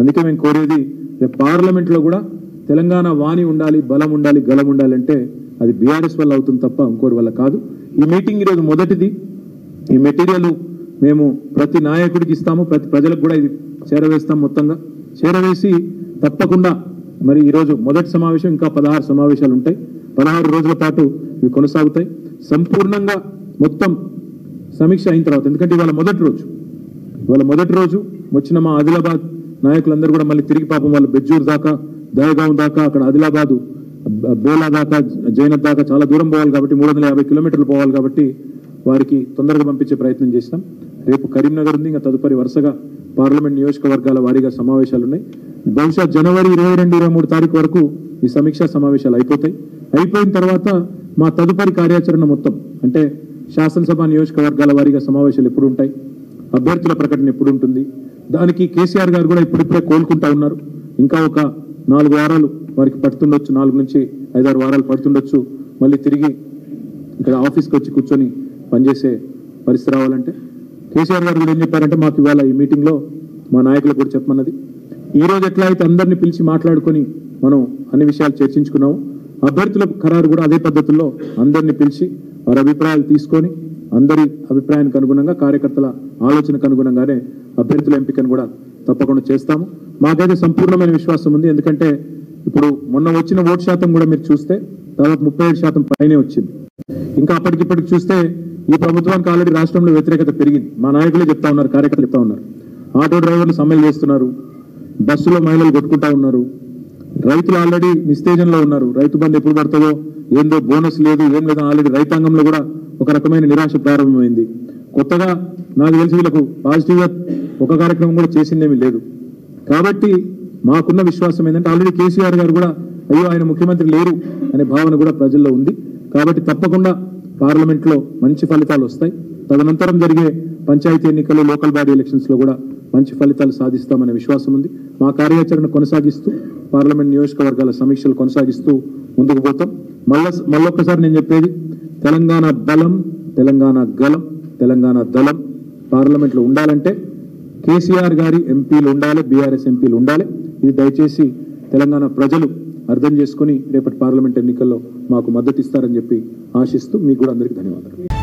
అందుకే మేము కోరేది పార్లమెంట్లో కూడా తెలంగాణ వాణి ఉండాలి, బలం ఉండాలి, గలం ఉండాలంటే అది బీఆర్ఎస్ వల్ల అవుతుంది తప్ప ఇంకోటి వల్ల కాదు. ఈ మీటింగ్ ఈరోజు మొదటిది. ఈ మెటీరియల్ మేము ప్రతి నాయకుడికి ఇస్తాము, ప్రతి ప్రజలకు కూడా ఇది చేరవేస్తాం. మొత్తంగా చేరవేసి తప్పకుండా మరి ఈరోజు మొదటి సమావేశం, ఇంకా 16 సమావేశాలు ఉంటాయి. 16 రోజుల పాటు ఇవి కొనసాగుతాయి. సంపూర్ణంగా మొత్తం సమీక్ష అయిన తర్వాత, ఎందుకంటే ఇవాళ మొదటి రోజు వచ్చిన మా ఆదిలాబాద్ నాయకులందరూ కూడా మళ్ళీ తిరిగి పాపం వాళ్ళు బెజ్జూర్ దాకా, దయగాం దాకా, అక్కడ ఆదిలాబాదు బేలా దాకా, జైనత్ దాకా చాలా దూరం పోవాలి కాబట్టి 350 కిలోమీటర్లు పోవాలి కాబట్టి వారికి తొందరగా పంపించే ప్రయత్నం చేస్తాం. రేపు కరీంనగర్ ఉంది, ఇంకా తదుపరి వరుసగా పార్లమెంట్ నియోజకవర్గాల వారీగా సమావేశాలు ఉన్నాయి. బహుశా జనవరి 22-23 తారీఖు వరకు ఈ సమీక్షా సమావేశాలు అయిపోతాయి. అయిపోయిన తర్వాత మా తదుపరి కార్యాచరణ మొత్తం అంటే శాసనసభ నియోజకవర్గాల వారీగా సమావేశాలు ఎప్పుడు ఉంటాయి, అభ్యర్థుల ప్రకటన ఎప్పుడు ఉంటుంది, దానికి కేసీఆర్ గారు కూడా ఇప్పుడిప్పుడే కోలుకుంటా ఉన్నారు. ఇంకా ఒక 4 వారాలు వారికి పడుతుండొచ్చు, 4 నుంచి 5-6 వారాలు పడుతుండొచ్చు మళ్ళీ తిరిగి ఇక్కడ ఆఫీస్కి వచ్చి కూర్చొని పనిచేసే పరిస్థితి రావాలంటే. కేసీఆర్ గారు కూడా ఏం చెప్పారంటే, మాకు ఇవాళ ఈ మీటింగ్లో మా నాయకులకు కూడా చెప్పమన్నది, ఈరోజు ఎట్లా అయితే అందరినీ పిలిచి మాట్లాడుకొని మనం అన్ని విషయాలు చర్చించుకున్నాము, అభ్యర్థుల ఖరారు కూడా అదే పద్ధతుల్లో అందరినీ పిలిచి వారి అభిప్రాయాలు తీసుకొని అందరి అభిప్రాయానికి అనుగుణంగా, కార్యకర్తల ఆలోచనకు అనుగుణంగానే అభ్యర్థుల ఎంపికను కూడా తప్పకుండా చేస్తాము. మాకైతే సంపూర్ణమైన విశ్వాసం ఉంది. ఎందుకంటే ఇప్పుడు మొన్న వచ్చిన ఓటు శాతం కూడా మీరు చూస్తే దాదాపు 37% పైనే వచ్చింది. ఇంకా అప్పటికిప్పటికి చూస్తే ఈ ప్రభుత్వానికి ఆల్రెడీ రాష్ట్రంలో వ్యతిరేకత పెరిగింది. మా నాయకులే చెప్తా ఉన్నారు, కార్యకర్తలు చెప్తా ఉన్నారు. ఆటో డ్రైవర్లు సమ్మెలు చేస్తున్నారు, బస్సులో మహిళలు కొట్టుకుంటా ఉన్నారు, రైతులు ఆల్రెడీ నిస్తేజంలో ఉన్నారు. రైతు బంధు ఎప్పుడు పడుతుందో ఏందో, బోనస్ లేదు, ఏం లేదు. ఆల్రెడీ రైతాంగంలో కూడా ఒక రకమైన నిరాశ ప్రారంభమైంది. కొత్తగా నాకు తెలిసి వీళ్ళకు పాజిటివ్గా ఒక కార్యక్రమం కూడా చేసిందేమీ లేదు. కాబట్టి మాకున్న విశ్వాసం ఏంటంటే ఆల్రెడీ కేసీఆర్ గారు కూడా అయ్యో ఆయన ముఖ్యమంత్రి లేరు అనే భావన కూడా ప్రజల్లో ఉంది. కాబట్టి తప్పకుండా పార్లమెంట్లో మంచి ఫలితాలు వస్తాయి. తదనంతరం జరిగే పంచాయతీ ఎన్నికలు, లోకల్ బాడీ ఎలక్షన్స్లో కూడా మంచి ఫలితాలు సాధిస్తామనే విశ్వాసం ఉంది. మా కార్యాచరణ కొనసాగిస్తూ పార్లమెంట్ నియోజకవర్గాల సమీక్షలు కొనసాగిస్తూ ముందుకు పోతాం. మళ్ళొక్కసారి నేను చెప్పేది, తెలంగాణ బలం, తెలంగాణ గలం, తెలంగాణ దళం పార్లమెంట్లో ఉండాలంటే కేసీఆర్ గారి ఎంపీలు ఉండాలి, బీఆర్ఎస్ ఎంపీలు ఉండాలి. ఇది దయచేసి తెలంగాణ ప్రజలు అర్థం చేసుకుని రేపటి పార్లమెంట్ ఎన్నికల్లో మాకు మద్దతు ఇస్తారని చెప్పి ఆశిస్తూ మీకు కూడా అందరికీ ధన్యవాదాలు.